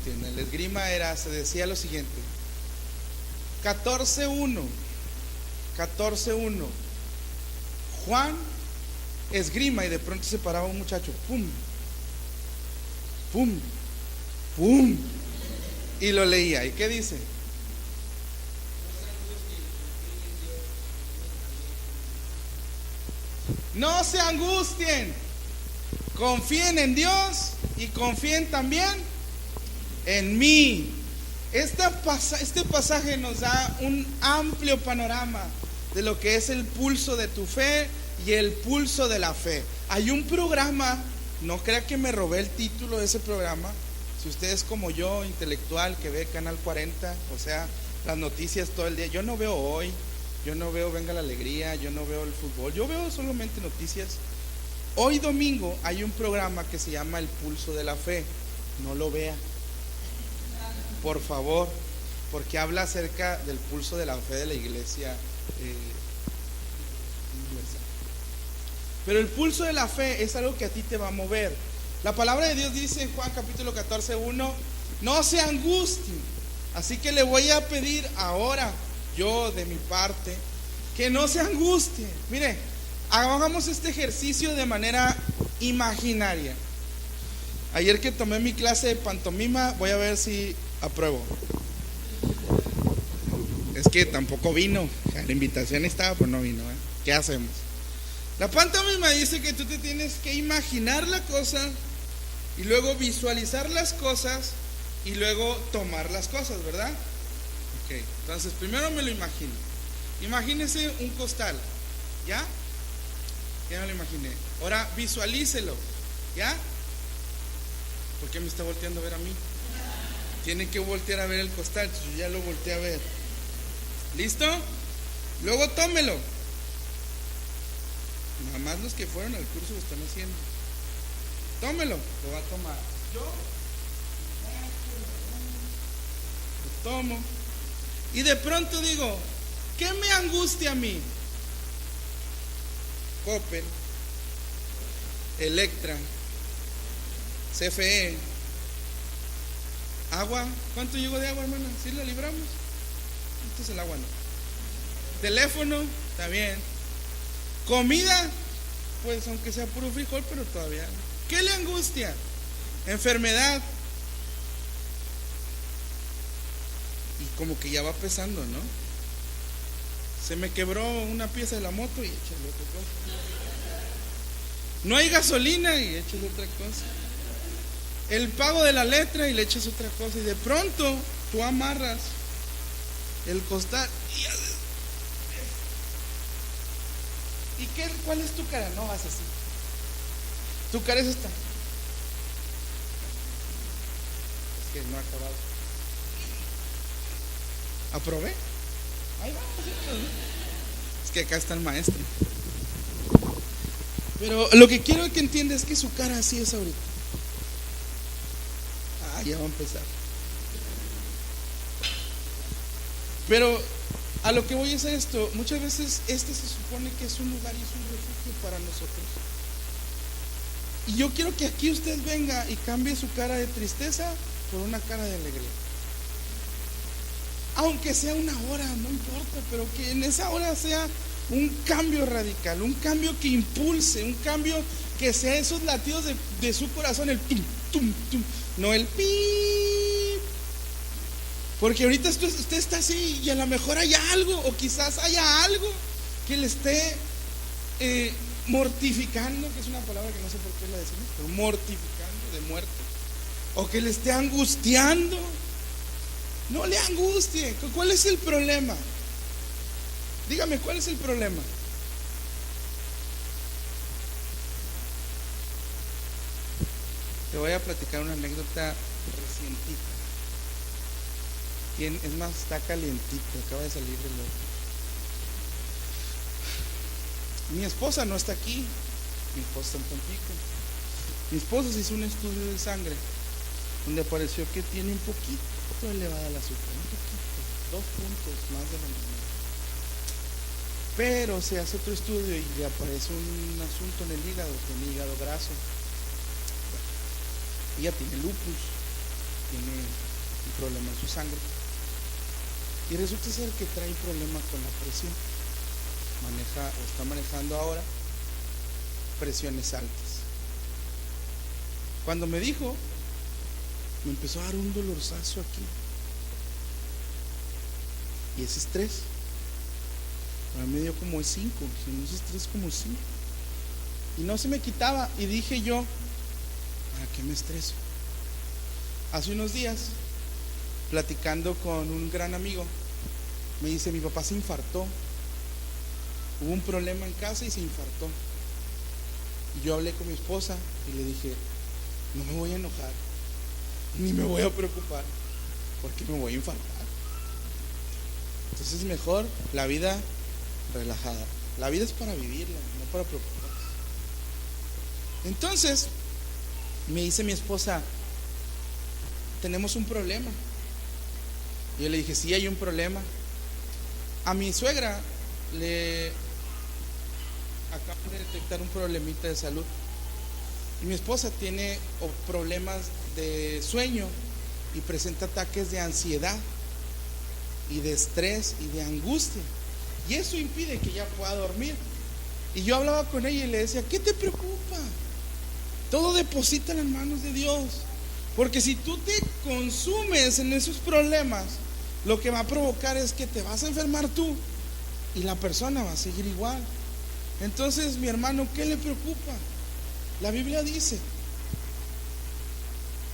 entienden. El esgrima se decía lo siguiente: 14-1, 14-1. Juan esgrima y de pronto se paraba un muchacho, pum, pum, pum, y lo leía. ¿Y qué dice? No se angustien, confíen en Dios y confíen también en mí. Este pasaje nos da un amplio panorama de lo que es el pulso de tu fe y el pulso de la fe. Hay un programa, no crea que me robé el título de ese programa. Si usted es como yo, intelectual, que ve Canal 40, o sea, las noticias todo el día. Yo no veo Hoy, yo no veo Venga la Alegría, yo no veo el fútbol, yo veo solamente noticias. Hoy domingo hay un programa que se llama El Pulso de la Fe. No lo vea, por favor, porque habla acerca del pulso de la fe de la iglesia universal. Pero el pulso de la fe es algo que a ti te va a mover. La palabra de Dios dice en Juan capítulo 14:1: no se angustien. Así que le voy a pedir ahora, yo de mi parte, que no se angustien. Mire, hagamos este ejercicio de manera imaginaria. Ayer que tomé mi clase de pantomima, voy a ver si apruebo. Es que tampoco vino, la invitación estaba, pero no vino, ¿eh? ¿Qué hacemos? La pantomima dice que tú te tienes que imaginar la cosa y luego visualizar las cosas y luego tomar las cosas, ¿verdad? Ok, entonces primero me lo imagino. Imagínese un costal, ¿ya? Ya me lo imaginé. Ahora visualícelo, ¿ya? ¿Por qué me está volteando a ver a mí? Tiene que voltear a ver el costal. Yo ya lo volteé a ver. ¿Listo? Luego tómelo. Nada más los que fueron al curso lo están haciendo. Tómelo. Lo va a tomar. Yo lo tomo. Y de pronto digo: ¿qué me angustia a mí? Coppel, Electra, CFE, agua. ¿Cuánto llegó de agua, hermana? ¿Sí la libramos? Esto es el agua, ¿no? Teléfono, está bien. Comida, pues aunque sea puro frijol, pero todavía. ¿Qué le angustia? Enfermedad. Y como que ya va pesando, ¿no? Se me quebró una pieza de la moto y échale otra cosa. No hay gasolina y échale otra cosa. El pago de la letra y le echas otra cosa. Y de pronto tú amarras el costal y ¿cuál es tu cara? No vas así. Tu cara es esta. Es que no ha acabado. ¿Aprobé? Ahí va. Es que acá está el maestro. Pero lo que quiero que entienda es que su cara así es ahorita. Ya va a empezar. Pero a lo que voy es esto: muchas veces este se supone que es un lugar y es un refugio para nosotros. Y yo quiero que aquí usted venga y cambie su cara de tristeza por una cara de alegría. Aunque sea una hora, no importa, pero que en esa hora sea un cambio radical, un cambio que impulse, un cambio que sea esos latidos de su corazón, el tum, tum, tum, no el pip. Porque ahorita usted está así y a lo mejor hay algo, o quizás haya algo que le esté mortificando, que es una palabra que no sé por qué la decimos, pero mortificando, de muerte, o que le esté angustiando. No le angustie. ¿Cuál es el problema? Dígame, ¿cuál es el problema? Te voy a platicar una anécdota recientita. Es más, está calientito, acaba de salir del horno. Mi esposa no está aquí. Mi esposa está en Tampico. Mi esposa se hizo un estudio de sangre donde apareció que tiene un poquito elevada el azúcar, un poquito, 2 puntos más de lo normal. Pero se hace otro estudio y le aparece un asunto en el hígado, tiene hígado graso. Ella tiene lupus. tiene un problema en su sangre. Y resulta ser que trae problema con la presión. Está manejando ahora presiones altas. Cuando me dijo, me empezó a dar un dolorzazo aquí. Y ese estrés, a mí me dio como 5, si no es estrés como 5. Y no se me quitaba. Y dije yo, ¿para qué me estreso? Hace unos días, platicando con un gran amigo, me dice, mi papá se infartó. Hubo un problema en casa y se infartó. Y yo hablé con mi esposa y le dije, no me voy a enojar, ni me voy a preocupar, porque me voy a infartar. Entonces es mejor la vida relajada. La vida es para vivirla, no para preocuparse. Entonces me dice mi esposa, tenemos un problema. Y yo le dije, sí, hay un problema. A mi suegra le acaban de detectar un problemita de salud. Y mi esposa tiene problemas de sueño y presenta ataques de ansiedad y de estrés y de angustia. Y eso impide que ella pueda dormir. Y yo hablaba con ella y le decía, ¿qué te preocupa? Todo deposita en las manos de Dios. Porque si tú te consumes en esos problemas, lo que va a provocar es que te vas a enfermar tú y la persona va a seguir igual. Entonces, mi hermano, ¿qué le preocupa? La Biblia dice,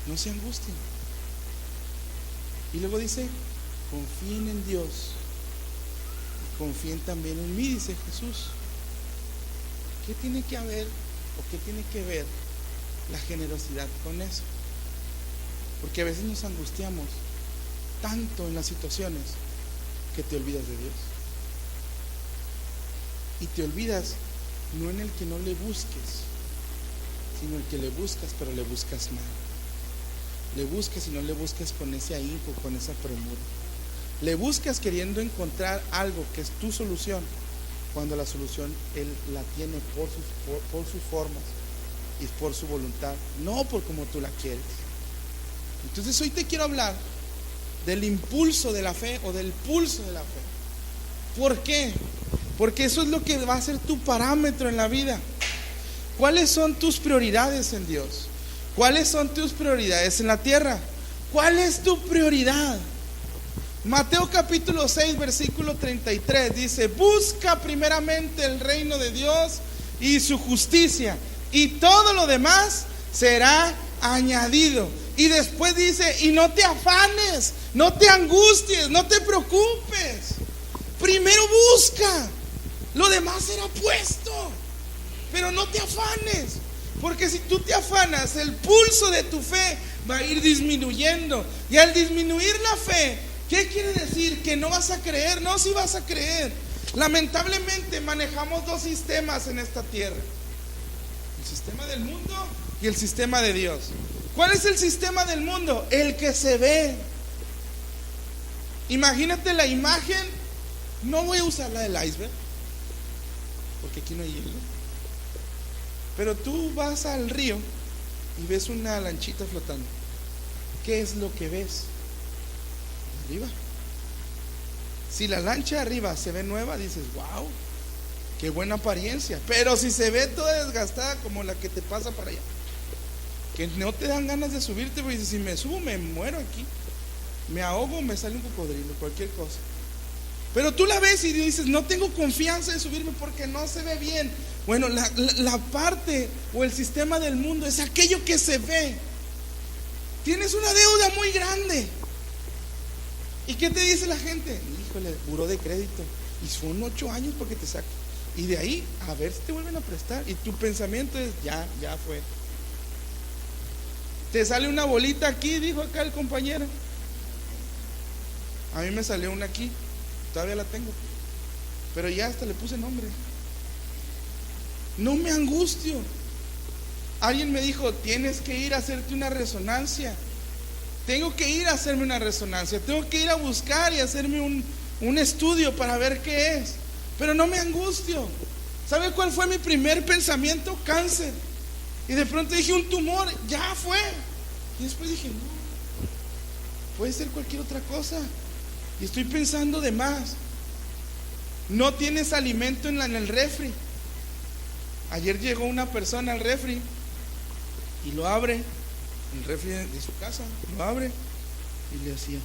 no se angustien. Y luego dice, confíen en Dios, confíen también en mí, dice Jesús. ¿Qué tiene que haber o qué tiene que ver la generosidad con eso? Porque a veces nos angustiamos tanto en las situaciones que te olvidas de Dios. Y te olvidas no en el que no le busques, sino el que le buscas, pero le buscas mal. Le buscas y no le buscas con ese ahínco, con esa premura. Le buscas queriendo encontrar algo que es tu solución, cuando la solución Él la tiene por sus formas y por su voluntad, no por como tú la quieres. Entonces hoy te quiero hablar del impulso de la fe o del pulso de la fe. ¿Por qué? Porque eso es lo que va a ser tu parámetro en la vida. ¿Cuáles son tus prioridades en Dios? ¿Cuáles son tus prioridades en la tierra? ¿Cuál es tu prioridad? Mateo capítulo 6 versículo 33 dice, busca primeramente el reino de Dios y su justicia, y todo lo demás será añadido. Y después dice, y no te afanes, no te angusties, no te preocupes. Primero busca, lo demás será puesto. Pero no te afanes, porque si tú te afanas, el pulso de tu fe va a ir disminuyendo. Y al disminuir la fe, ¿qué quiere decir? Que no vas a creer. No, sí vas a creer. Lamentablemente manejamos dos sistemas en esta tierra: el sistema del mundo y el sistema de Dios. ¿Cuál es el sistema del mundo? El que se ve. Imagínate la imagen. No voy a usar la del iceberg, porque aquí no hay hielo. Pero tú vas al río y ves una lanchita flotando. ¿Qué es lo que ves? Arriba. Si la lancha arriba se ve nueva, dices, wow, qué buena apariencia. Pero si se ve toda desgastada como la que te pasa para allá, que no te dan ganas de subirte, porque si me subo me muero aquí, me ahogo, me sale un cocodrilo, cualquier cosa. Pero tú la ves y dices, no tengo confianza en subirme porque no se ve bien. Bueno, la parte o el sistema del mundo es aquello que se ve. Tienes una deuda muy grande. ¿Y qué te dice la gente? Híjole, buró de crédito. Y son 8 años porque te sacan. Y de ahí, a ver si te vuelven a prestar. Y tu pensamiento es, ya fue. Te sale una bolita aquí, dijo acá el compañero. A mí me salió una aquí. Todavía la tengo, pero ya hasta le puse nombre. No me angustio. Alguien me dijo, tienes que ir a hacerte una resonancia. Tengo que ir a hacerme una resonancia. Tengo que ir a buscar y hacerme un estudio para ver qué es. Pero no me angustio. ¿Sabe cuál fue mi primer pensamiento? Cáncer. Y de pronto dije, un tumor. Ya fue. Y después dije, no, puede ser cualquier otra cosa. Y estoy pensando de más. No tienes alimento en el refri. Ayer llegó una persona al refri y lo abre, el refri de su casa, lo abre y le hacía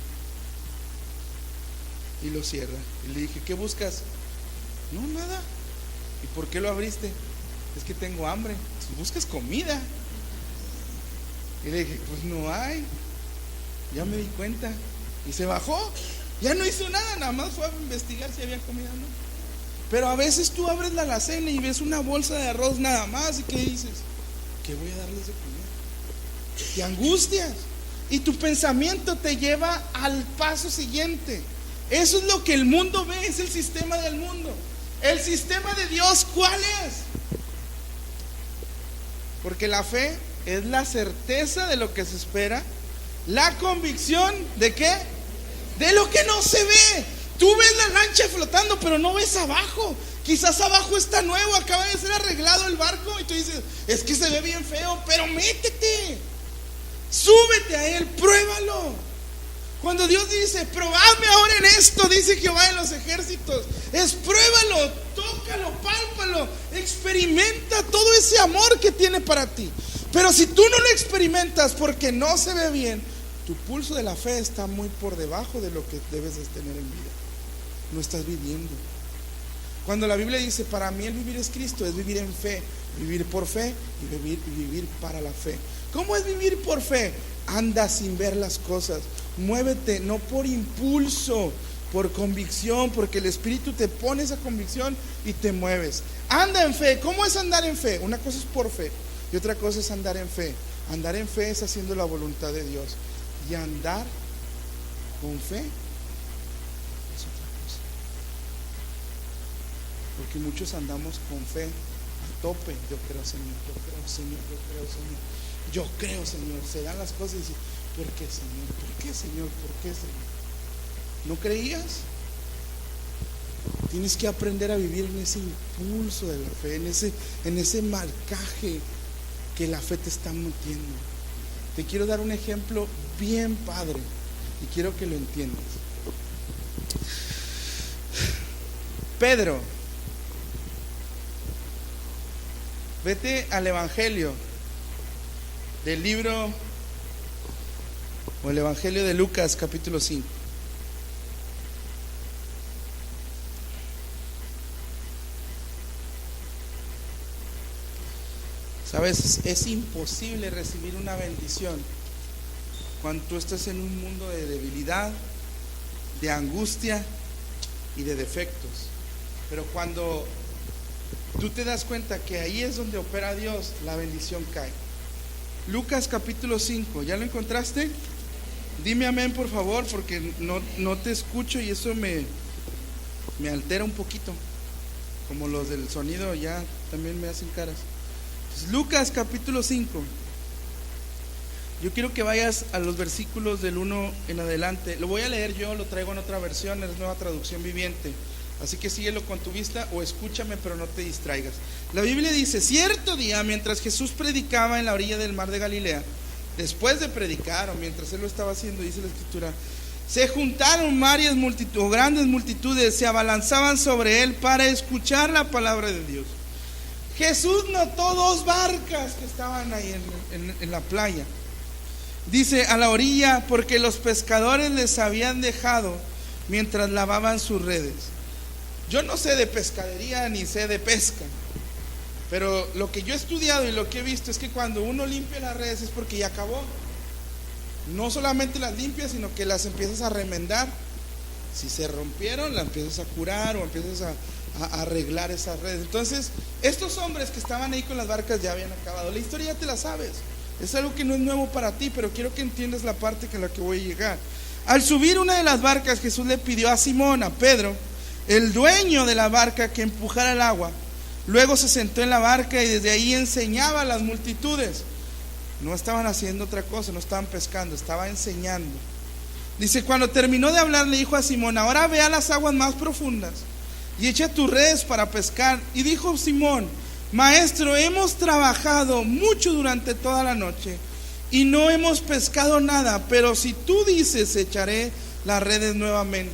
y lo cierra. Y le dije, ¿qué buscas? No, nada. ¿Y por qué lo abriste? Es que tengo hambre. Si buscas comida. Y le dije, pues no hay. Ya me di cuenta. Y se bajó. Ya no hizo nada, nada más fue a investigar si había comida o no. Pero a veces tú abres la alacena y ves una bolsa de arroz nada más. ¿Y qué dices? ¿Qué voy a darles de comer? Te angustias. Y tu pensamiento te lleva al paso siguiente. Eso es lo que el mundo ve, es el sistema del mundo. El sistema de Dios, ¿cuál es? Porque la fe es la certeza de lo que se espera, la convicción de ¿qué? De lo que no se ve. Tú ves la lancha flotando, pero no ves abajo. Quizás abajo está nuevo, acaba de ser arreglado el barco y tú dices, es que se ve bien feo, pero métete, súbete a él, pruébalo. Cuando Dios dice, probadme ahora en esto, dice Jehová de los ejércitos, es pruébalo, tócalo, pálpalo, experimenta todo ese amor que tiene para ti. Pero si tú no lo experimentas porque no se ve bien, tu pulso de la fe está muy por debajo de lo que debes de tener en vida. No estás viviendo. Cuando la Biblia dice, para mí el vivir es Cristo, es vivir en fe, vivir por fe y vivir para la fe. ¿Cómo es vivir por fe? Anda sin ver las cosas, muévete no por impulso, por convicción, porque el Espíritu te pone esa convicción y te mueves. Anda en fe. ¿Cómo es andar en fe? Una cosa es por fe y otra cosa es andar en fe. Andar en fe es haciendo la voluntad de Dios, y andar con fe es otra cosa. Porque muchos andamos con fe a tope. Yo creo, Señor, yo creo, Señor, yo creo, Señor, yo creo, Señor. Se dan las cosas y dicen, ¿por qué, Señor? ¿Por qué, Señor? ¿Por qué, Señor? ¿No creías? Tienes que aprender a vivir en ese impulso de la fe, en ese marcaje que la fe te está metiendo. Te quiero dar un ejemplo bien padre y quiero que lo entiendas. Pedro, vete al Evangelio del libro o el Evangelio de Lucas, capítulo 5. Sabes, es imposible recibir una bendición cuando tú estás en un mundo de debilidad, de angustia y de defectos. Pero cuando tú te das cuenta que ahí es donde opera Dios, la bendición cae. Lucas capítulo 5, ¿ya lo encontraste? Dime amén, por favor, porque no te escucho y eso me altera un poquito. Como los del sonido ya también me hacen caras. Entonces, Lucas capítulo 5. Yo quiero que vayas a los versículos del 1 en adelante. Lo voy a leer yo, lo traigo en otra versión, es Nueva Traducción Viviente. Así que síguelo con tu vista o escúchame, pero no te distraigas. La Biblia dice, cierto día, mientras Jesús predicaba en la orilla del mar de Galilea, después de predicar o mientras él lo estaba haciendo, dice la Escritura, se juntaron grandes multitudes, se abalanzaban sobre él para escuchar la palabra de Dios. Jesús notó dos barcas que estaban ahí en la playa. Dice, a la orilla, porque los pescadores les habían dejado mientras lavaban sus redes. Yo no sé de pescadería ni sé de pesca, pero lo que yo he estudiado y lo que he visto es que cuando uno limpia las redes es porque ya acabó. No solamente las limpias, sino que las empiezas a remendar. Si se rompieron, las empiezas a curar o empiezas a arreglar esas redes. Entonces, estos hombres que estaban ahí con las barcas ya habían acabado. La historia ya te la sabes. Es algo que no es nuevo para ti, pero quiero que entiendas la parte en la que voy a llegar. Al subir una de las barcas, Jesús le pidió a Simón, a Pedro, el dueño de la barca, que empujara el agua. Luego se sentó en la barca y desde ahí enseñaba a las multitudes. No estaban haciendo otra cosa, no estaban pescando, estaba enseñando. Dice, cuando terminó de hablar, le dijo a Simón, ahora ve a las aguas más profundas y echa tus redes para pescar. Y dijo Simón, maestro, hemos trabajado mucho durante toda la noche y no hemos pescado nada, pero si tú dices, echaré las redes nuevamente.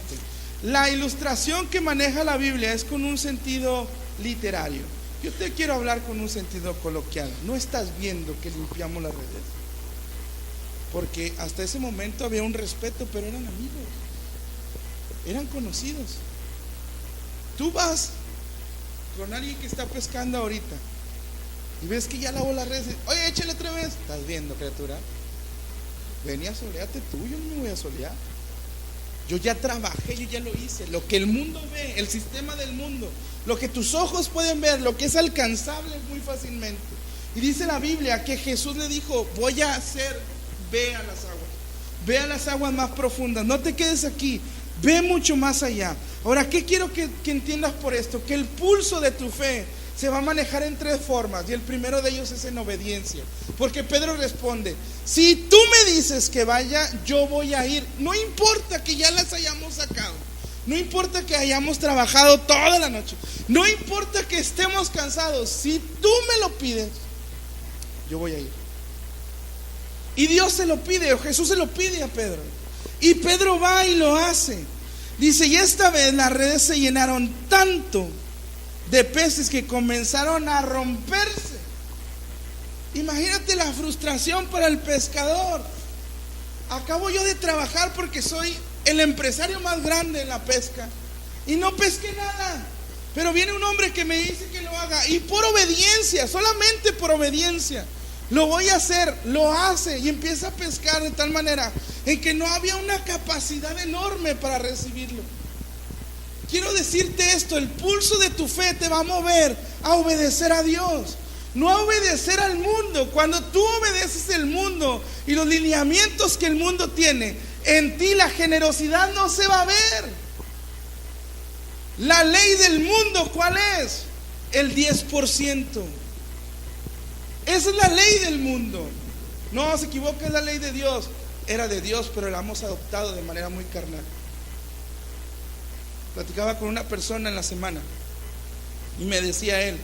La ilustración que maneja la Biblia es con un sentido literario. Yo te quiero hablar con un sentido coloquial. No estás viendo que limpiamos las redes, porque hasta ese momento había un respeto, pero eran amigos, eran conocidos. Tú vas con alguien que está pescando ahorita y ves que ya lavó las redes. Oye, échale otra vez. Estás viendo, criatura, venía, soleate tú, yo no me voy a solear. Yo ya trabajé, yo ya lo hice. Lo que el mundo ve, el sistema del mundo, lo que tus ojos pueden ver, lo que es alcanzable muy fácilmente. Y dice la Biblia que Jesús le dijo, voy a hacer, ve a las aguas más profundas, no te quedes aquí, ve mucho más allá. Ahora, ¿qué quiero que entiendas por esto? Que el pulso de tu fe se va a manejar en tres formas, y el primero de ellos es en obediencia. Porque Pedro responde, si tú me dices que vaya, yo voy a ir. No importa que ya las hayamos sacado, no importa que hayamos trabajado toda la noche, no importa que estemos cansados, si tú me lo pides, yo voy a ir. Y Dios se lo pide, o Jesús se lo pide a Pedro, y Pedro va y lo hace. Dice, y esta vez las redes se llenaron tanto de peces que comenzaron a romperse. Imagínate la frustración para el pescador. Acabo yo de trabajar porque soy el empresario más grande en la pesca y no pesqué nada, pero viene un hombre que me dice que lo haga, y por obediencia, solamente por obediencia, lo voy a hacer. Lo hace y empieza a pescar de tal manera en que no había una capacidad enorme para recibirlo. Quiero decirte esto, el pulso de tu fe te va a mover a obedecer a Dios, no a obedecer al mundo. Cuando tú obedeces el mundo y los lineamientos que el mundo tiene, en ti la generosidad no se va a ver. La ley del mundo, ¿cuál es? El 10%. Esa es la ley del mundo. No se equivoque, es la ley de Dios. Era de Dios, pero la hemos adoptado de manera muy carnal. Platicaba con una persona en la semana y me decía él,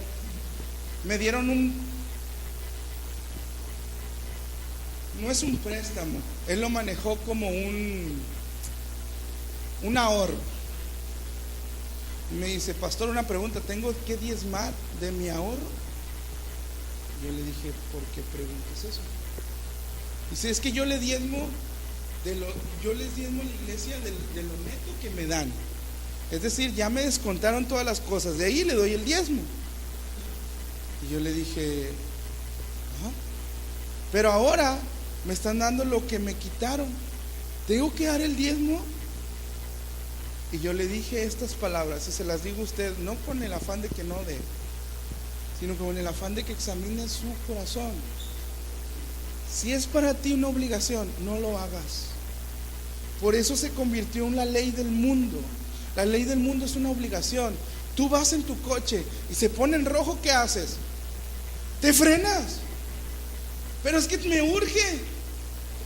me dieron no es un préstamo, él lo manejó como un ahorro. Y me dice, pastor, una pregunta, ¿tengo que diezmar de mi ahorro? Yo le dije, ¿por qué preguntas eso? Dice, es que yo les diezmo a la iglesia de lo neto que me dan. Es decir, ya me descontaron todas las cosas, de ahí le doy el diezmo. Y yo le dije, ajá, pero ahora me están dando lo que me quitaron, ¿tengo que dar el diezmo? Y yo le dije estas palabras, y se las digo a usted, no con el afán de que no dé, sino con el afán de que examine su corazón. Si es para ti una obligación, no lo hagas. Por eso se convirtió en la ley del mundo. La ley del mundo es una obligación. Tú vas en tu coche y se pone en rojo, ¿qué haces? Te frenas. Pero es que me urge,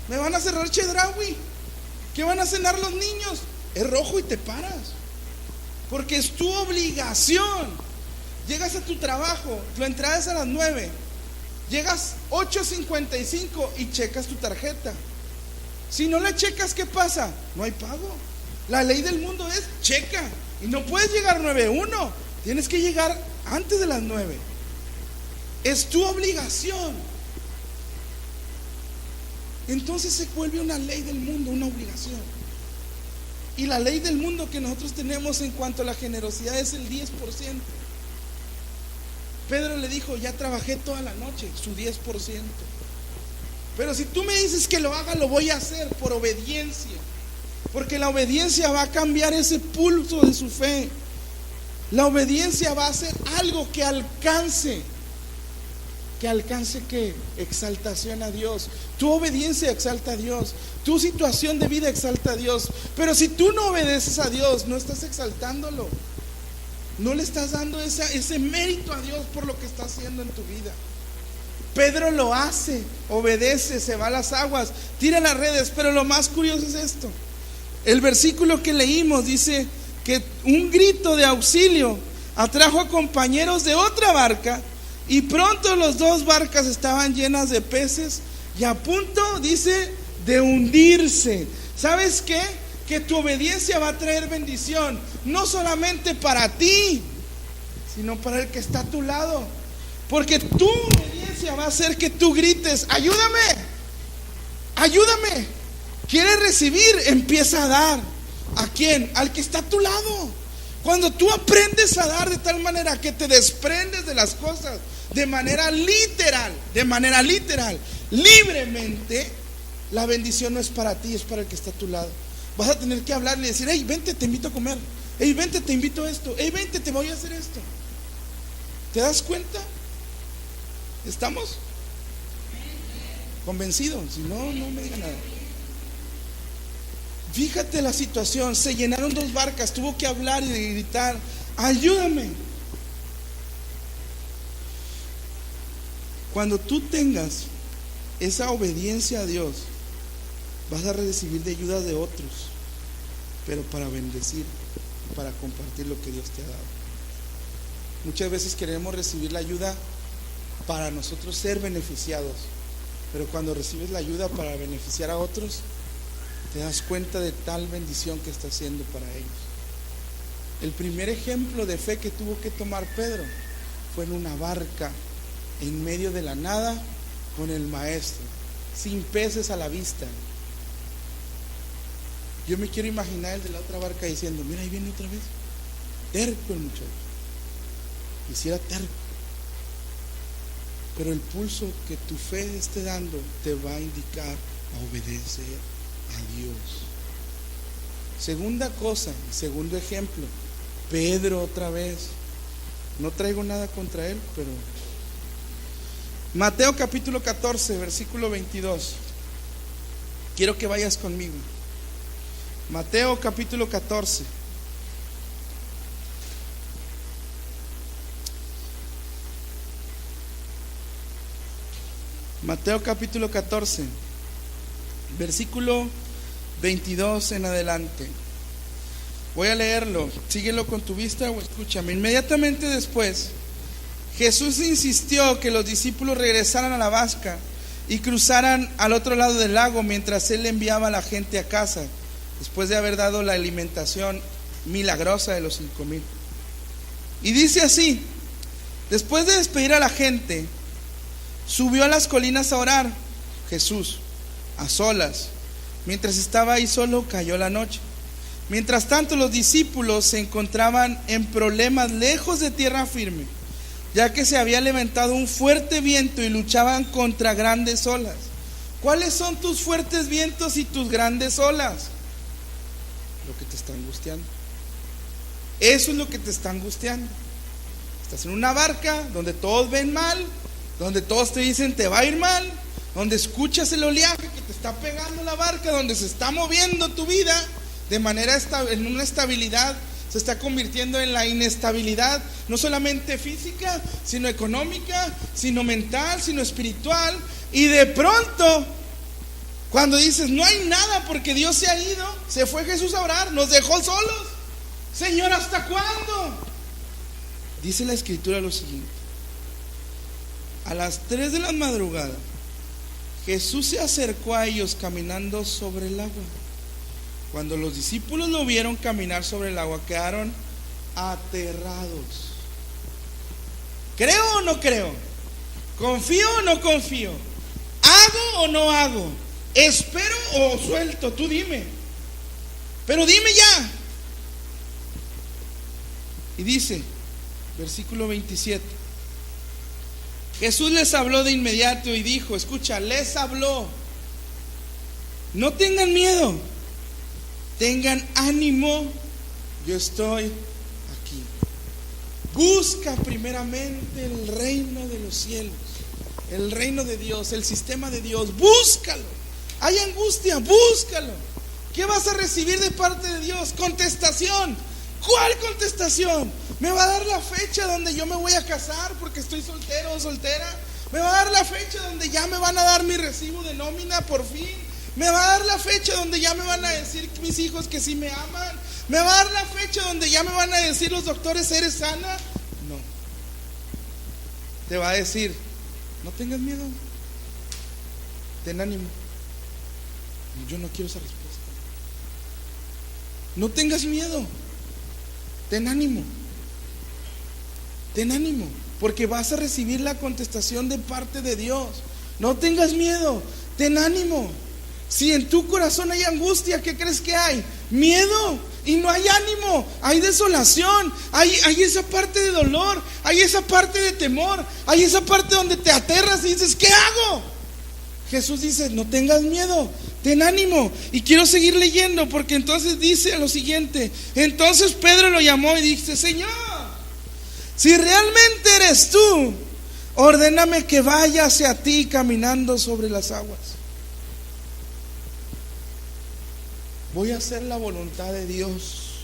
me van a cerrar Chedraui, ¿qué van a cenar los niños? Es rojo y te paras, porque es tu obligación. Llegas a tu trabajo, tu entrada es a las 9, llegas 8:55 y checas tu tarjeta. Si no la checas, ¿qué pasa? No hay pago. La ley del mundo es checa, y no puedes llegar 9:1, tienes que llegar antes de las 9. Es tu obligación. Entonces se vuelve una ley del mundo, una obligación. Y la ley del mundo que nosotros tenemos en cuanto a la generosidad es el 10%. Pedro le dijo, ya trabajé toda la noche, su 10%. Pero si tú me dices que lo haga, lo voy a hacer por obediencia. Porque la obediencia va a cambiar ese pulso de su fe. La obediencia va a hacer algo que alcance. ¿Qué? Exaltación a Dios. Tu obediencia exalta a Dios. Tu situación de vida exalta a Dios. Pero si tú no obedeces a Dios, no estás exaltándolo. No le estás dando ese mérito a Dios por lo que está haciendo en tu vida. Pedro lo hace, obedece, se va a las aguas, tira las redes. Pero lo más curioso es esto. El versículo que leímos dice que un grito de auxilio atrajo a compañeros de otra barca, y pronto las dos barcas estaban llenas de peces y a punto, dice, de hundirse. ¿Sabes qué? Que tu obediencia va a traer bendición, no solamente para ti, sino para el que está a tu lado. Porque tu obediencia va a hacer que tú grites: ayúdame, ayúdame. ¿Quieres recibir? Empieza a dar. ¿A quién? Al que está a tu lado. Cuando tú aprendes a dar de tal manera que te desprendes de las cosas de manera literal, libremente, la bendición no es para ti, es para el que está a tu lado. Vas a tener que hablarle y decir: hey, vente, te invito a comer. Hey, vente, te invito a esto. Hey, vente, te voy a hacer esto. ¿Te das cuenta? ¿Estamos? Convencidos. Si no, no me diga nada. Fíjate la situación. Se llenaron 2 barcas. Tuvo que hablar y gritar: ayúdame. Cuando tú tengas esa obediencia a Dios, vas a recibir de ayuda de otros, pero para bendecir, para compartir lo que Dios te ha dado. Muchas veces queremos recibir la ayuda para nosotros ser beneficiados, pero cuando recibes la ayuda para beneficiar a otros, te das cuenta de tal bendición que está haciendo para ellos. El primer ejemplo de fe que tuvo que tomar Pedro fue en una barca, en medio de la nada, con el maestro, sin peces a la vista. Yo me quiero imaginar el de la otra barca diciendo: mira, ahí viene otra vez. Terco el muchacho. Hiciera terco. Pero el pulso que tu fe esté dando te va a indicar a obedecer a Dios. Segunda cosa, segundo ejemplo, Pedro otra vez. No traigo nada contra él, pero Mateo capítulo 14, versículo 22. Quiero que vayas conmigo. Mateo capítulo 14. Mateo capítulo 14, versículo 22 en adelante. Voy a leerlo, síguelo con tu vista o escúchame. Inmediatamente después, Jesús insistió que los discípulos regresaran a la barca y cruzaran al otro lado del lago mientras él enviaba a la gente a casa, después de haber dado la alimentación milagrosa de los 5,000. Y dice así: después de despedir a la gente, subió a las colinas a orar. Jesús, a solas. Mientras estaba ahí solo, cayó la noche. Mientras tanto, los discípulos se encontraban en problemas lejos de tierra firme, ya que se había levantado un fuerte viento y luchaban contra grandes olas. ¿Cuáles son tus fuertes vientos y tus grandes olas? Lo que te está angustiando. Eso es lo que te está angustiando. Estás en una barca donde todos ven mal, donde todos te dicen te va a ir mal, donde escuchas el oleaje que te está pegando la barca, donde se está moviendo tu vida de manera en una estabilidad, se está convirtiendo en la inestabilidad, no solamente física, sino económica, sino mental, sino espiritual. Y de pronto, cuando dices no hay nada porque Dios se ha ido, se fue Jesús a orar, nos dejó solos. Señor, ¿hasta cuándo? Dice la Escritura lo siguiente: a las 3 de la madrugada, Jesús se acercó a ellos caminando sobre el agua. Cuando los discípulos lo vieron caminar sobre el agua, quedaron aterrados. ¿Creo o no creo? ¿Confío o no confío? ¿Hago o no hago? ¿Espero o suelto? Tú dime. Pero dime ya. Y dice, versículo 27: Jesús les habló de inmediato y dijo, escucha, les habló: no tengan miedo, tengan ánimo, yo estoy aquí. Busca primeramente el reino de los cielos, el reino de Dios, el sistema de Dios. Búscalo. Hay angustia, búscalo. ¿Qué vas a recibir de parte de Dios? Contestación. ¿Cuál contestación? ¿Me va a dar la fecha donde yo me voy a casar porque estoy soltero o soltera? ¿Me va a dar la fecha donde ya me van a dar mi recibo de nómina por fin? ¿Me va a dar la fecha donde ya me van a decir mis hijos que sí me aman? ¿Me va a dar la fecha donde ya me van a decir los doctores eres sana? No. Te va a decir, no tengas miedo, ten ánimo. Yo no quiero esa respuesta. No tengas miedo, ten ánimo. Ten ánimo, porque vas a recibir la contestación de parte de Dios. No tengas miedo, ten ánimo. Si en tu corazón hay angustia, ¿qué crees que hay? Miedo, y no hay ánimo, hay desolación, hay esa parte de dolor, hay esa parte de temor, hay esa parte donde te aterras y dices, ¿qué hago? Jesús dice, no tengas miedo, ten ánimo. Y quiero seguir leyendo, porque entonces dice lo siguiente. Entonces Pedro lo llamó y dice, Señor, si realmente eres tú, ordéname que vaya hacia ti caminando sobre las aguas. Voy a hacer la voluntad de Dios.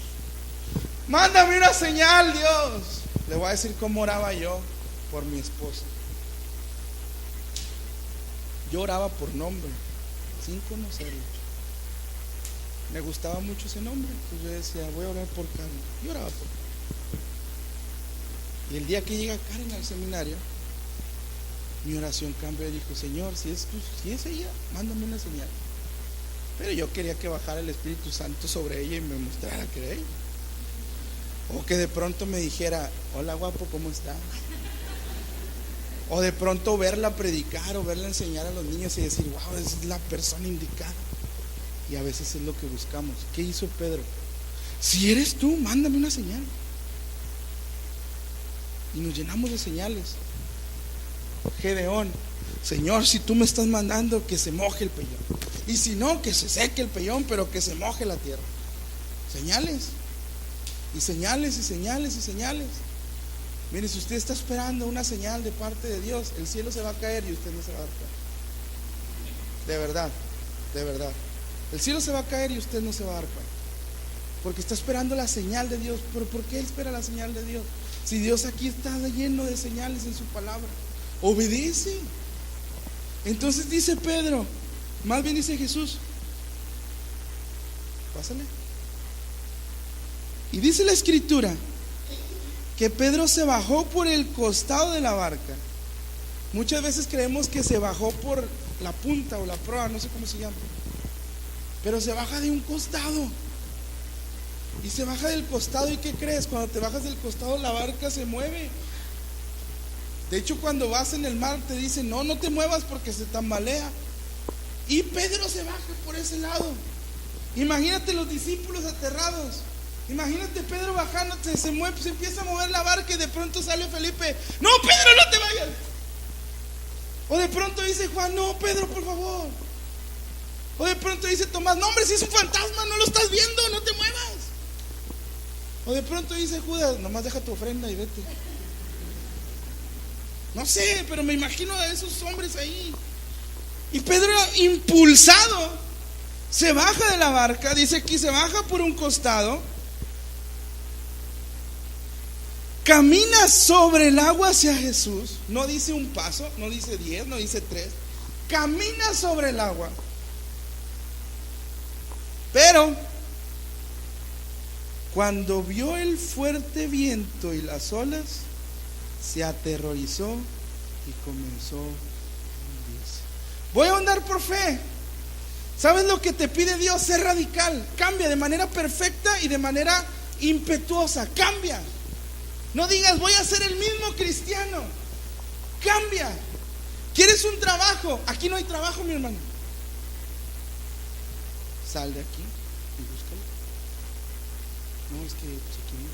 Mándame una señal, Dios. Le voy a decir cómo oraba yo por mi esposa. Yo oraba por nombre, sin conocerlo. Me gustaba mucho ese nombre. Entonces yo decía, voy a orar por Karen. Yo oraba por Karen. Y el día que llega Karen al seminario, mi oración cambió y dijo, Señor, si es ella, mándame una señal. Pero yo quería que bajara el Espíritu Santo sobre ella y me mostrara que era ella. O que de pronto me dijera, hola guapo, ¿cómo estás? O de pronto verla predicar o verla enseñar a los niños y decir, wow, esa es la persona indicada. Y a veces es lo que buscamos. ¿Qué hizo Pedro? Si eres tú, mándame una señal. Y nos llenamos de señales. Gedeón, Señor, si tú me estás mandando, que se moje el pellón. Y si no, que se seque el pellón, pero que se moje la tierra. Señales. Y señales y señales y señales. Mire, si usted está esperando una señal de parte de Dios, el cielo se va a caer y usted no se va a dar cuenta. De verdad, de verdad. El cielo se va a caer y usted no se va a dar cuenta. Porque está esperando la señal de Dios. ¿Pero por qué espera la señal de Dios? Si Dios aquí está lleno de señales en su palabra. Obedece. Entonces dice Pedro, más bien dice Jesús, pásale. Y dice la escritura que Pedro se bajó por el costado de la barca. Muchas veces creemos que se bajó por la punta o la proa, no sé cómo se llama, pero se baja de un costado. Y se baja del costado. ¿Y qué crees? Cuando te bajas del costado, la barca se mueve. De hecho, cuando vas en el mar te dicen, no te muevas porque se tambalea. Y Pedro se baja por ese lado. Imagínate los discípulos aterrados. Imagínate Pedro bajándote, se empieza a mover la barca y de pronto sale Felipe, no, Pedro, no te vayas. O de pronto dice Juan, no, Pedro, por favor. O de pronto dice Tomás, no, hombre, si es un fantasma, no lo estás viendo, no te muevas. O de pronto dice Judas, nomás deja tu ofrenda y vete. No sé, pero me imagino a esos hombres ahí. Y Pedro, impulsado, se baja de la barca. Dice aquí, se baja por un costado, camina sobre el agua hacia Jesús. No dice un paso, no dice 10, no dice 3. Camina sobre el agua. Pero cuando vio el fuerte viento y las olas, se aterrorizó y comenzó a hundirse. Voy a andar por fe. ¿Sabes lo que te pide Dios? Ser radical. Cambia de manera perfecta y de manera impetuosa. Cambia. No digas, voy a ser el mismo cristiano. Cambia. ¿Quieres un trabajo? Aquí no hay trabajo, mi hermano. Sal de aquí y búscalo. No, es que pues aquí no.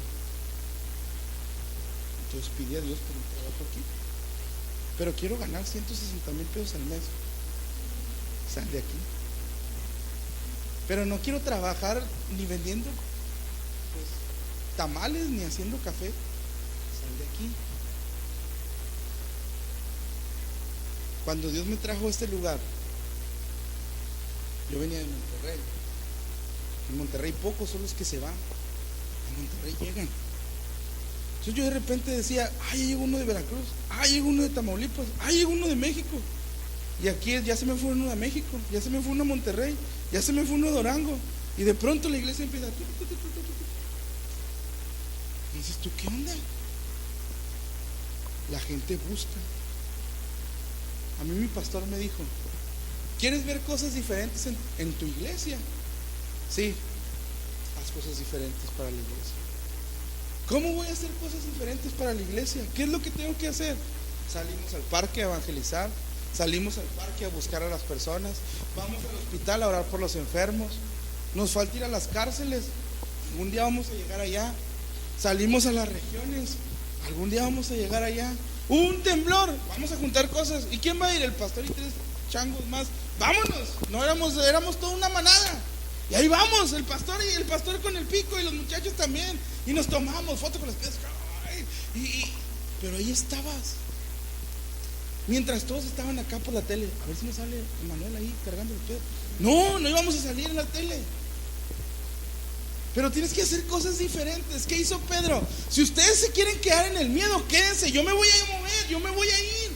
Entonces pide a Dios por un trabajo aquí. Pero quiero ganar 160,000 pesos al mes. Sal de aquí. Pero no quiero trabajar ni vendiendo pues, tamales ni haciendo café. Sal de aquí. Cuando Dios me trajo a este lugar, yo venía de Monterrey. En Monterrey pocos son los que se van. A Monterrey llegan. Entonces yo de repente decía, ay, llegó uno de Veracruz, ay, llegó uno de Tamaulipas, ay, llegó uno de México. Y aquí ya se me fue uno de México, ya se me fue uno de Monterrey, ya se me fue uno de Durango. Y de pronto la iglesia empieza. Y dices tú, ¿qué onda? La gente busca. A mí mi pastor me dijo, ¿Quieres ver cosas diferentes en tu iglesia? Sí, haz cosas diferentes para la iglesia. ¿Cómo voy a hacer cosas diferentes para la iglesia? ¿Qué es lo que tengo que hacer? Salimos al parque a evangelizar, salimos al parque a buscar a las personas, vamos al hospital a orar por los enfermos, nos falta ir a las cárceles, algún día vamos a llegar allá. Salimos a las regiones, algún día vamos a llegar allá. Hubo un temblor, vamos a juntar cosas. ¿Y quién va a ir? El pastor y 3 changos más. Vámonos, no éramos toda una manada. Y ahí vamos, el pastor con el pico y los muchachos también. Y nos tomamos fotos con las piedras. Pero ahí estabas. Mientras todos estaban acá por la tele. A ver si nos sale Manuel ahí cargando los piedras. No íbamos a salir en la tele. Pero tienes que hacer cosas diferentes. ¿Qué hizo Pedro? Si ustedes se quieren quedar en el miedo, quédense. Yo me voy a mover, yo me voy a ir.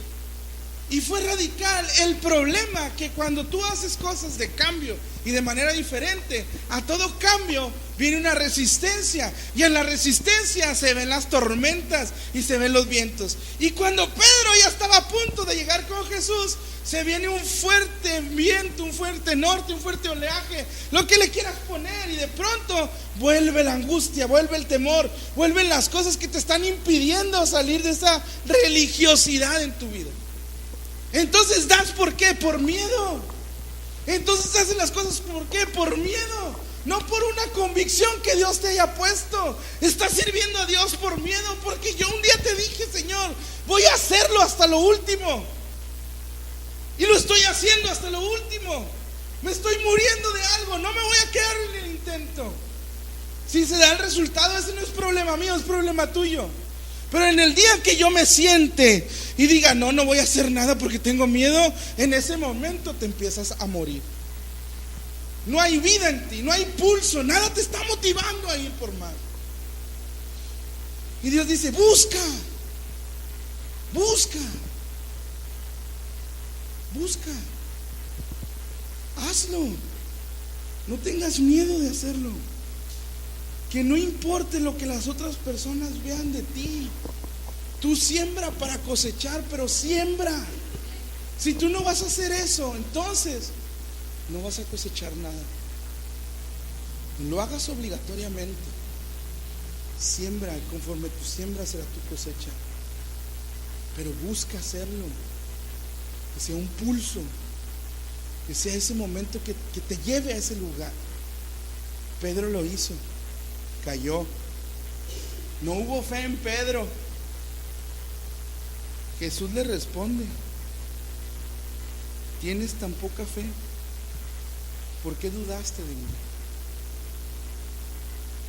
Y fue radical. El problema que cuando tú haces cosas de cambio y de manera diferente, a todo cambio viene una resistencia. Y en la resistencia se ven las tormentas y se ven los vientos. Y cuando Pedro ya estaba a punto de llegar con Jesús, se viene un fuerte viento, un fuerte norte, un fuerte oleaje, lo que le quieras poner, y de pronto vuelve la angustia, vuelve el temor, vuelven las cosas que te están impidiendo salir de esa religiosidad en tu vida. Entonces das, ¿por qué? Por miedo. Entonces haces las cosas, ¿por qué? Por miedo, no por una convicción que Dios te haya puesto. Estás sirviendo a Dios por miedo, porque yo un día te dije, Señor, voy a hacerlo hasta lo último. Y lo estoy haciendo hasta lo último. Me estoy muriendo de algo, no me voy a quedar en el intento. Si se da el resultado, ese no es problema mío, es problema tuyo. Pero en el día que yo me siente y diga, no voy a hacer nada porque tengo miedo, en ese momento te empiezas a morir. No hay vida en ti, no hay pulso, nada te está motivando a ir por más. Y Dios dice, busca. Hazlo. No tengas miedo de hacerlo. Que no importe lo que las otras personas vean de ti. Tú siembra para cosechar, pero siembra. Si tú no vas a hacer eso, entonces no vas a cosechar nada. No lo hagas obligatoriamente. Siembra, y conforme tú siembras será tu cosecha. Pero busca hacerlo. Que sea un pulso, que sea ese momento que te lleve a ese lugar. Pedro lo hizo, cayó. No hubo fe en Pedro. Jesús le responde, ¿tienes tan poca fe? ¿Por qué dudaste de mí?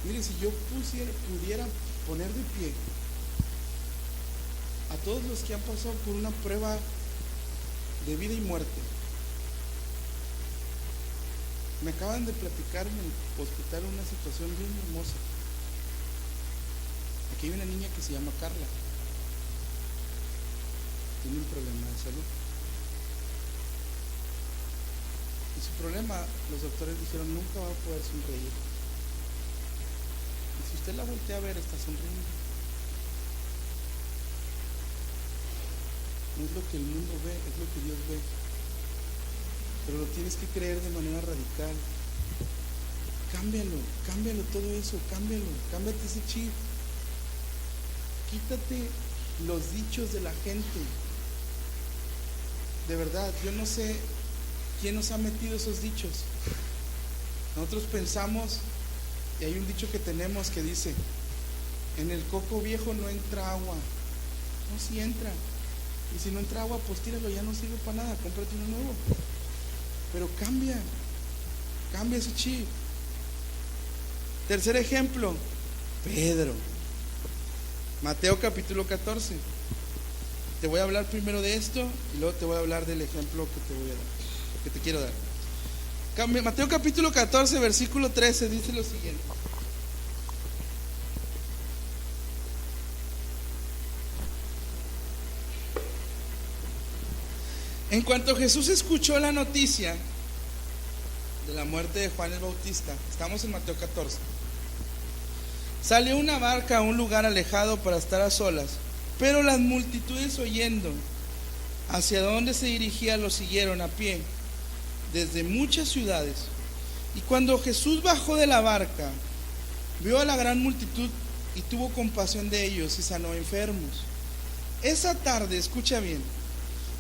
Mire, si yo pudiera poner de pie a todos los que han pasado por una prueba de vida y muerte. Me acaban de platicar en el hospital una situación bien hermosa. Aquí hay una niña que se llama Carla. Tiene un problema de salud. Y su problema, los doctores dijeron, nunca va a poder sonreír. Y si usted la voltea a ver, está sonriendo. No es lo que el mundo ve, es lo que Dios ve. Pero lo tienes que creer de manera radical. Cámbialo todo eso, cámbiate ese chip. Quítate los dichos de la gente. De verdad, yo no sé quién nos ha metido esos dichos. Nosotros pensamos, y hay un dicho que tenemos que dice, en el coco viejo no entra agua. No, sí entra. Y si no entra agua, pues tíralo, ya no sirve para nada, cómprate uno nuevo. Pero cambia ese chip. Tercer ejemplo, Pedro. Mateo capítulo 14. Te voy a hablar primero de esto y luego te voy a hablar del ejemplo que te quiero dar. Mateo capítulo 14, versículo 13 dice lo siguiente. En cuanto Jesús escuchó la noticia de la muerte de Juan el Bautista, estamos en Mateo 14, salió una barca a un lugar alejado para estar a solas, pero las multitudes oyendo hacia dónde se dirigía lo siguieron a pie. desde muchas ciudades. Y cuando Jesús bajó de la barca, vio a la gran multitud y tuvo compasión de ellos y sanó enfermos. Esa tarde, escucha bien,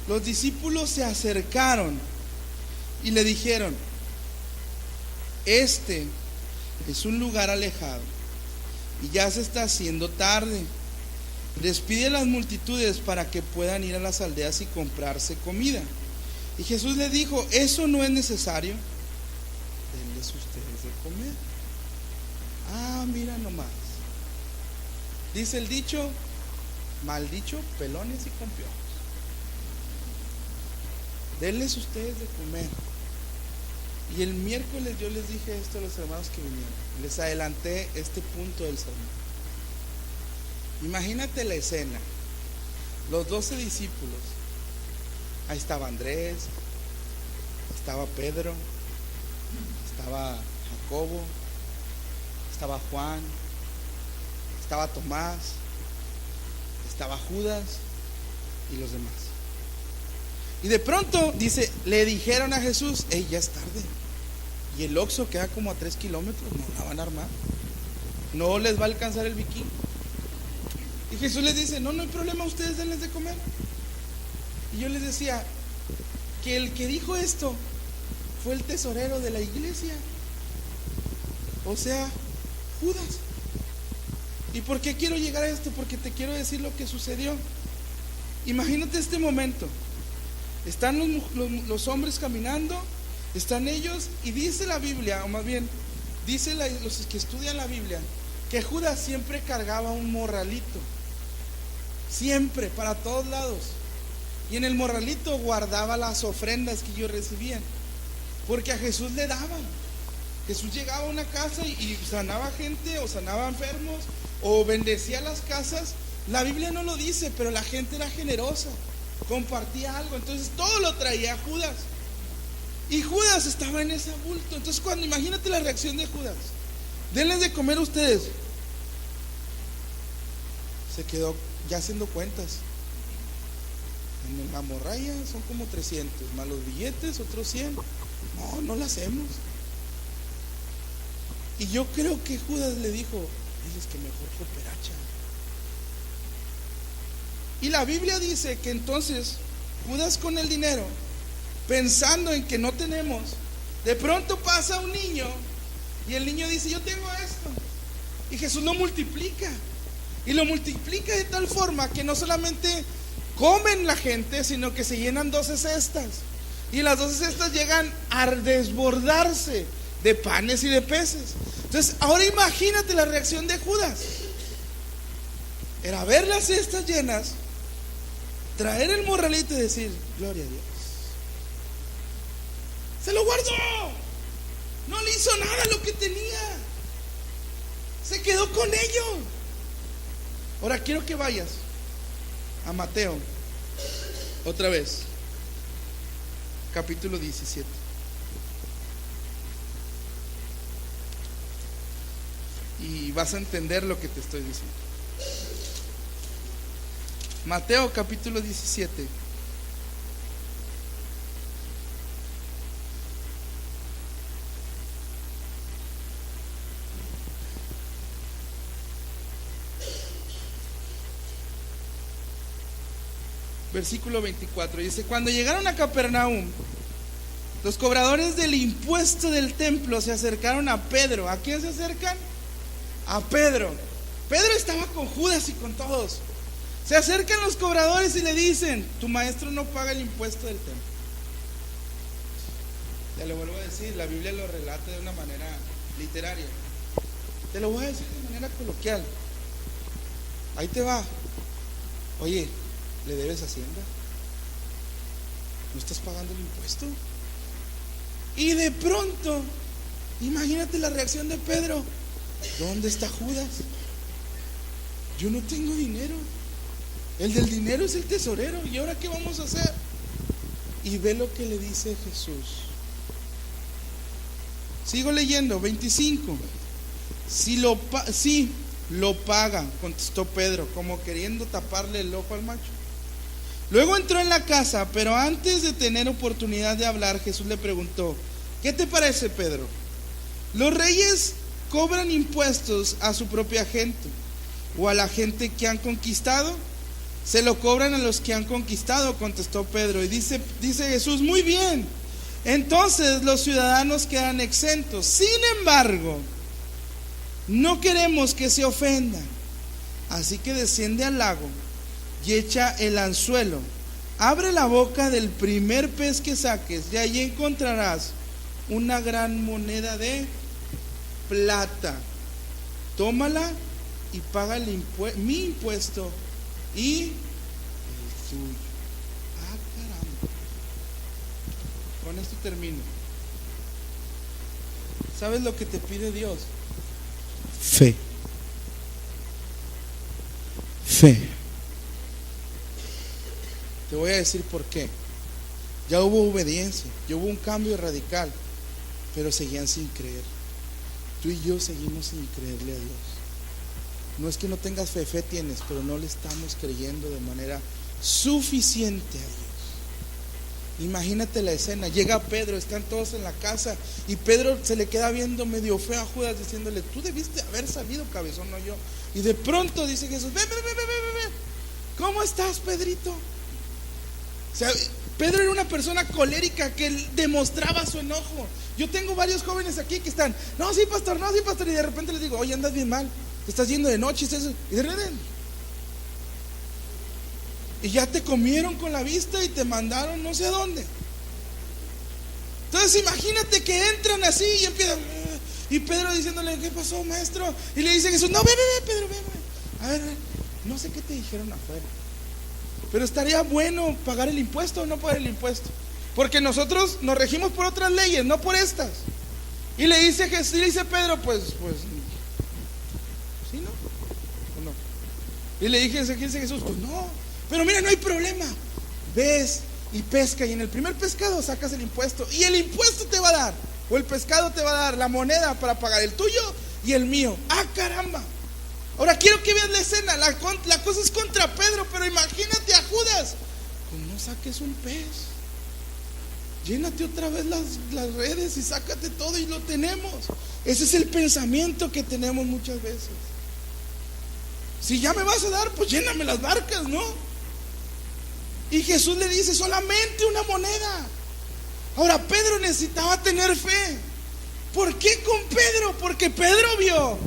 los discípulos se acercaron y le dijeron: este es un lugar alejado y ya se está haciendo tarde. Despide a las multitudes para que puedan ir a las aldeas y comprarse comida. Y Jesús le dijo: eso no es necesario, denles ustedes de comer. Ah, mira nomás. Dice el dicho, mal dicho, pelones y con piojos. Denles ustedes de comer. Y el miércoles yo les dije esto a los hermanos que vinieron. Les adelanté este punto del sermón. Imagínate la escena. Los 12 discípulos. Ahí estaba Andrés, estaba Pedro, estaba Jacobo, estaba Juan, estaba Tomás, estaba Judas y los demás. Y de pronto dice, le dijeron a Jesús: hey, ya es tarde. Y el Oxxo queda como a 3 kilómetros, no la van a armar. No les va a alcanzar el vikingo. Y Jesús les dice: no hay problema, ustedes denles de comer. Y yo les decía que el que dijo esto fue el tesorero de la iglesia, o sea, Judas. ¿Y por qué quiero llegar a esto? Porque te quiero decir lo que sucedió. Imagínate este momento. Están los hombres caminando, están ellos, y dice la Biblia, o más bien dice los que estudian la Biblia, que Judas siempre cargaba un morralito, siempre, para todos lados. Y en el morralito guardaba las ofrendas que ellos recibían, porque a Jesús le daban. Jesús llegaba a una casa y sanaba gente, o sanaba enfermos, o bendecía las casas. La Biblia no lo dice, pero la gente era generosa, compartía algo. Entonces todo lo traía Judas, y Judas estaba en ese bulto. Entonces imagínate la reacción de Judas: denles de comer ustedes. Se quedó ya haciendo cuentas. En la morralla son como 300, más los billetes, otros 100. No la hacemos. Y yo creo que Judas le dijo: dices que mejor cooperacha. Y la Biblia dice que entonces Judas, con el dinero, pensando en que no tenemos, de pronto pasa un niño, y el niño dice: yo tengo esto. Y Jesús lo multiplica, y lo multiplica de tal forma que no solamente comen la gente, sino que se llenan 12 cestas, y las 12 cestas llegan a desbordarse de panes y de peces. Entonces ahora imagínate la reacción de Judas. Era ver las cestas llenas, traer el morralito y decir: gloria a Dios, se lo guardó, no le hizo nada a lo que tenía, se quedó con ello. Ahora quiero que vayas a Mateo otra vez, capítulo 17. Y vas a entender lo que te estoy diciendo. Mateo capítulo 17. Versículo 24 dice: cuando llegaron a Capernaum, los cobradores del impuesto del templo se acercaron a Pedro. ¿A quién se acercan? A Pedro. Pedro estaba con Judas y con todos. Se acercan los cobradores y le dicen: tu maestro no paga el impuesto del templo. Te lo vuelvo a decir, la Biblia lo relata de una manera literaria. Te lo voy a decir de manera coloquial. Ahí te va. Oye, ¿le debes Hacienda? ¿No estás pagando el impuesto? Y de pronto, imagínate la reacción de Pedro: ¿dónde está Judas? Yo no tengo dinero. El del dinero es el tesorero. ¿Y ahora qué vamos a hacer? Y ve lo que le dice Jesús. Sigo leyendo, 25. Sí, lo paga, contestó Pedro, como queriendo taparle el ojo al macho. Luego entró en la casa, pero antes de tener oportunidad de hablar, Jesús le preguntó: ¿qué te parece, Pedro? ¿Los reyes cobran impuestos a su propia gente o a la gente que han conquistado? Se lo cobran a los que han conquistado, contestó Pedro. Y dice Jesús: muy bien, entonces los ciudadanos quedan exentos. Sin embargo, no queremos que se ofendan. Así que desciende al lago y echa el anzuelo. Abre la boca del primer pez que saques y allí encontrarás una gran moneda de plata. Tómala y paga mi impuesto y el suyo. Ah, caramba. Con esto termino. ¿Sabes lo que te pide Dios? Fe. Fe. Te voy a decir por qué. Ya hubo obediencia, ya hubo un cambio radical, pero seguían sin creer. Tú y yo seguimos sin creerle a Dios. No es que no tengas fe, fe tienes, pero no le estamos creyendo de manera suficiente a Dios. Imagínate la escena, llega Pedro, están todos en la casa y Pedro se le queda viendo medio feo a Judas diciéndole: tú debiste haber sabido, cabezón, no yo. Y de pronto dice Jesús: ven. ¿Cómo estás, Pedrito? O sea, Pedro era una persona colérica que demostraba su enojo. Yo tengo varios jóvenes aquí que están: no, sí, pastor, y de repente les digo: oye, andas bien mal, te estás yendo de noche, y de repente, y ya te comieron con la vista y te mandaron no sé a dónde. Entonces imagínate que entran así y empiezan, y Pedro diciéndole: ¿qué pasó, maestro? Y le dice Jesús: no, ven, Pedro, ven. A ver, no sé qué te dijeron afuera, pero estaría bueno pagar el impuesto o no pagar el impuesto, porque nosotros nos regimos por otras leyes, no por estas. Y le dice Jesús, le dice Pedro: pues ¿sí, no? ¿O no? Y le dice Jesús: pues no, pero mira, no hay problema. Ves y pesca, y en el primer pescado sacas el impuesto, y el impuesto te va a dar, o el pescado te va a dar la moneda para pagar el tuyo y el mío. ¡Ah, caramba! Ahora quiero que veas la escena. La cosa es contra Pedro, pero imagínate a Judas: pues no saques un pez, llénate otra vez las redes y sácate todo y lo tenemos. Ese es el pensamiento que tenemos muchas veces. Si ya me vas a dar, pues lléname las barcas, ¿no? Y Jesús le dice: solamente una moneda. Ahora Pedro necesitaba tener fe. ¿Por qué con Pedro? Porque Pedro vio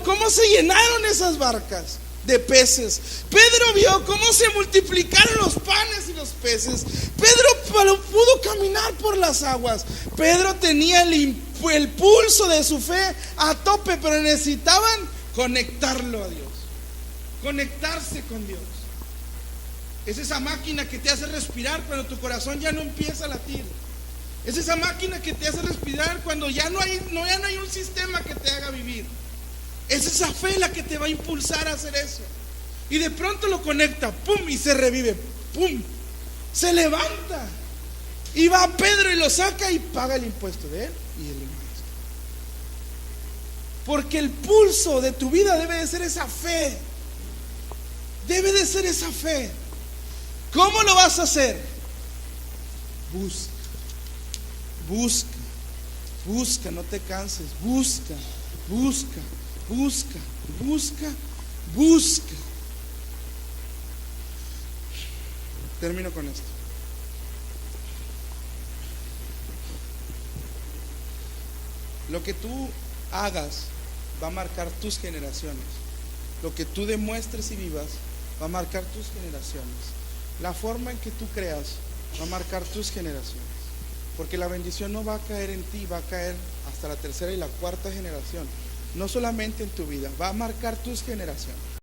cómo se llenaron esas barcas de peces. Pedro vio cómo se multiplicaron los panes y los peces. Pedro pudo caminar por las aguas. Pedro tenía el pulso de su fe a tope, pero necesitaban conectarlo a Dios, conectarse con Dios. Es esa máquina que te hace respirar cuando tu corazón ya no empieza a latir. Es esa máquina que te hace respirar cuando ya no hay un sistema que te haga vivir. Es esa fe la que te va a impulsar a hacer eso. Y de pronto lo conecta, pum, y se revive, pum, se levanta. Y va Pedro y lo saca y paga el impuesto de él y el impuesto. Porque el pulso de tu vida debe de ser esa fe. Debe de ser esa fe. ¿Cómo lo vas a hacer? Busca, no te canses. Busca. Termino con esto. Lo que tú hagas va a marcar tus generaciones. Lo que tú demuestres y vivas va a marcar tus generaciones. La forma en que tú creas va a marcar tus generaciones. Porque la bendición no va a caer en ti, va a caer hasta la tercera y la cuarta generación. No solamente en tu vida, va a marcar tus generaciones.